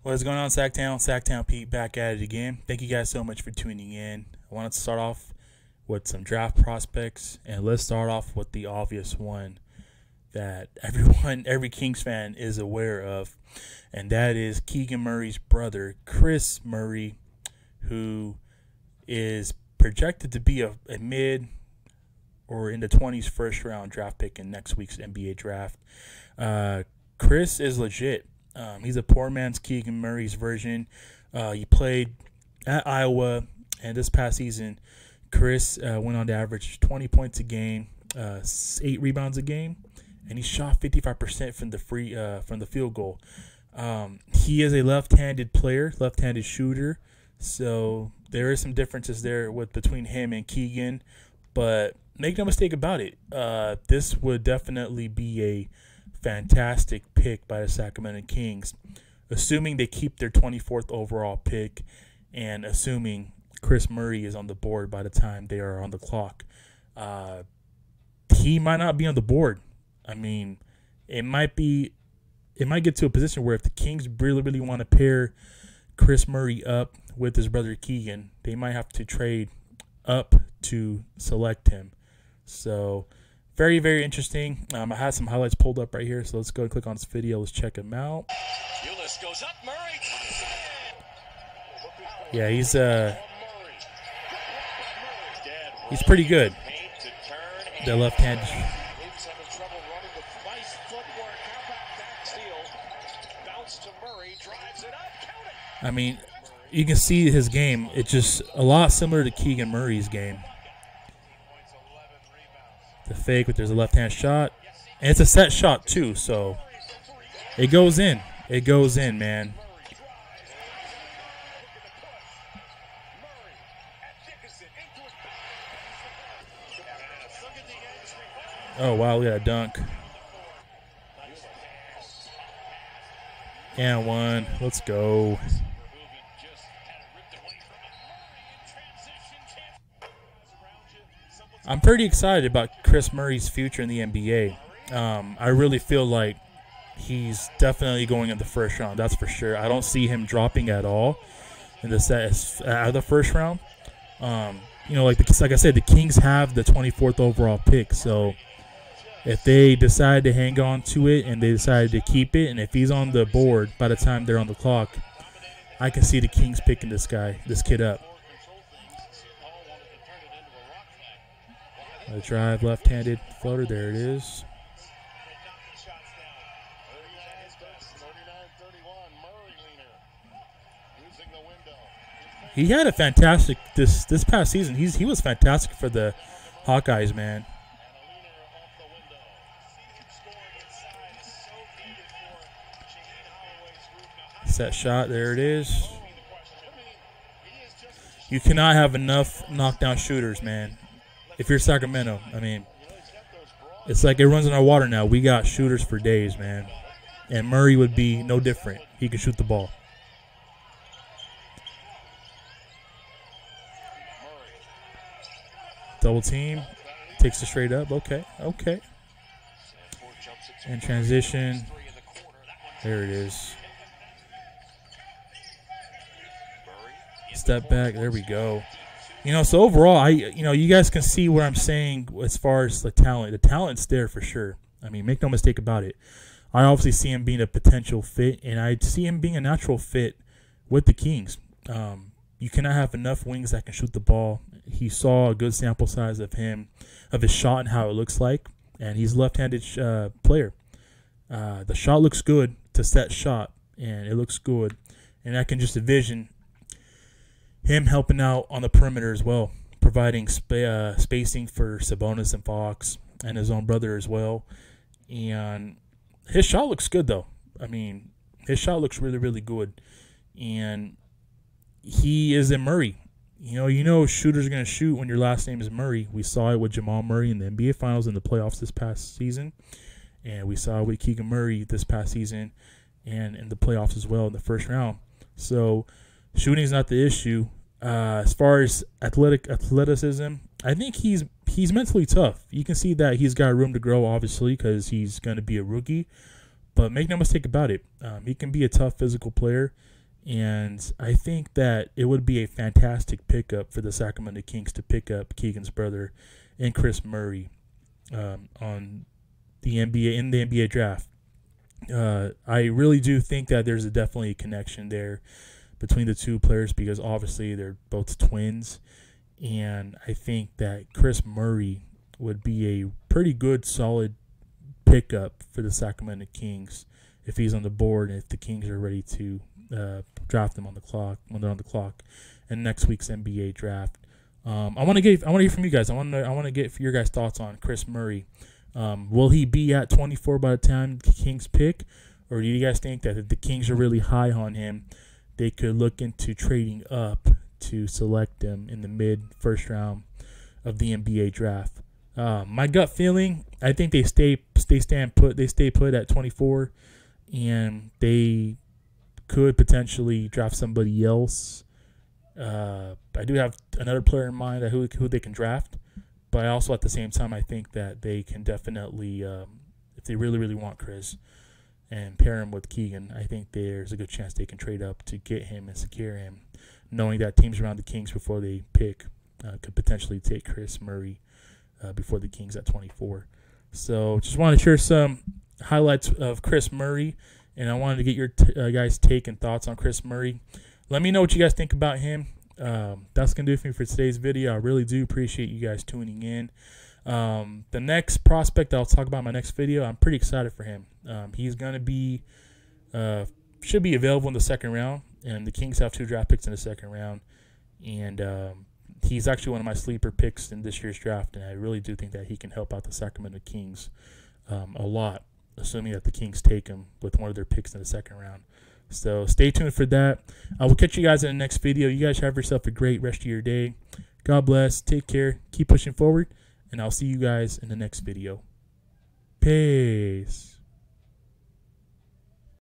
What's going on, Sacktown? Sacktown Pete back at it again. Thank you guys so much for tuning in. I wanted to start off with some draft prospects, and let's start off with the obvious one that every Kings fan is aware of, and that is Keegan Murray's brother, Kris Murray, who is projected to be a mid or in the 20s first round draft pick in next week's NBA draft. Kris is legit. He's a poor man's Keegan Murray's version. He played at Iowa, and this past season, Kris went on to average 20 points a game, 8 rebounds a game, and he shot 55% from the field goal. He is a left-handed player, left-handed shooter, so there is some differences there between him and Keegan. But make no mistake about it, this would definitely be a fantastic pick by the Sacramento Kings, assuming they keep their 24th overall pick and assuming Kris Murray is on the board by the time they are on the clock. He might not be on the board. I mean, it might get to a position where if the Kings really want to pair Kris Murray up with his brother Keegan, they might have to trade up to select him. So very, very interesting. I had some highlights pulled up right here, so let's go and click on this video. Let's check him out. Goes up, Murray. Yeah, he's pretty good. The left hand. I mean, you can see his game. It's just a lot similar to Keegan Murray's game. The fake, but there's a left-hand shot. And it's a set shot, too, so it goes in. It goes in, man. Oh, wow, look at that dunk. And one. Let's go. I'm pretty excited about Kris Murray's future in the NBA. I really feel like he's definitely going in the first round. That's for sure. I don't see him dropping at all in the out of the first round. Like I said, the Kings have the 24th overall pick. So if they decide to hang on to it and they decide to keep it, and if he's on the board by the time they're on the clock, I can see the Kings picking this kid up. The drive, left-handed floater. There it is. He had a fantastic this past season. He was fantastic for the Hawkeyes, man. Set shot. There it is. You cannot have enough knockdown shooters, man. If you're Sacramento, I mean, it's like it runs in our water now. We got shooters for days, man. And Murray would be no different. He can shoot the ball. Double team. Takes it straight up. Okay. And transition. There it is. Step back. There we go. So overall, you guys can see what I'm saying as far as the talent. The talent's there for sure. I mean, make no mistake about it. I obviously see him being a potential fit, and I see him being a natural fit with the Kings. You cannot have enough wings that can shoot the ball. He saw a good sample size of his shot and how it looks like, and he's a left-handed player. The shot looks good. It's a set shot, and it looks good. And I can just envision him helping out on the perimeter as well, providing spacing for Sabonis and Fox and his own brother as well. And his shot looks good, though. I mean, his shot looks really, really good. And he is a Murray. Shooters are going to shoot when your last name is Murray. We saw it with Jamal Murray in the NBA Finals in the playoffs this past season. And we saw it with Keegan Murray this past season and in the playoffs as well in the first round. So shooting is not the issue. As far as athleticism, I think he's mentally tough. You can see that he's got room to grow, obviously, because he's going to be a rookie. But make no mistake about it, he can be a tough physical player. And I think that it would be a fantastic pickup for the Sacramento Kings to pick up Keegan's brother and Kris Murray on the NBA draft. I really do think that there's definitely a connection there between the two players because obviously they're both twins, and I think that Kris Murray would be a pretty good, solid pickup for the Sacramento Kings if he's on the board and if the Kings are ready to draft him on the clock when they're on the clock in next week's NBA draft. I want to hear from you guys. I want to get your guys' thoughts on Kris Murray. Will he be at 24 by the time the Kings pick, or do you guys think that if the Kings are really high on him, they could look into trading up to select him in the mid-first round of the NBA draft? My gut feeling, I think they stay put at 24, and they could potentially draft somebody else. I do have another player in mind who they can draft, but I also at the same time I think that they can definitely, if they really, really want Kris and pair him with Keegan, I think there's a good chance they can trade up to get him and secure him, knowing that teams around the Kings before they pick could potentially take Kris Murray before the Kings at 24. So just want to share some highlights of Kris Murray, and I wanted to get your guys' take and thoughts on Kris Murray. Let me know what you guys think about him. That's going to do it for me for today's video. I really do appreciate you guys tuning in. The next prospect I'll talk about in my next video, I'm pretty excited for him. He's going to be, should be available in the second round, and the Kings have 2 draft picks in the second round. And he's actually one of my sleeper picks in this year's draft, and I really do think that he can help out the Sacramento Kings a lot, assuming that the Kings take him with one of their picks in the second round. So stay tuned for that. I will catch you guys in the next video. You guys have yourself a great rest of your day. God bless. Take care. Keep pushing forward. And I'll see you guys in the next video. Peace.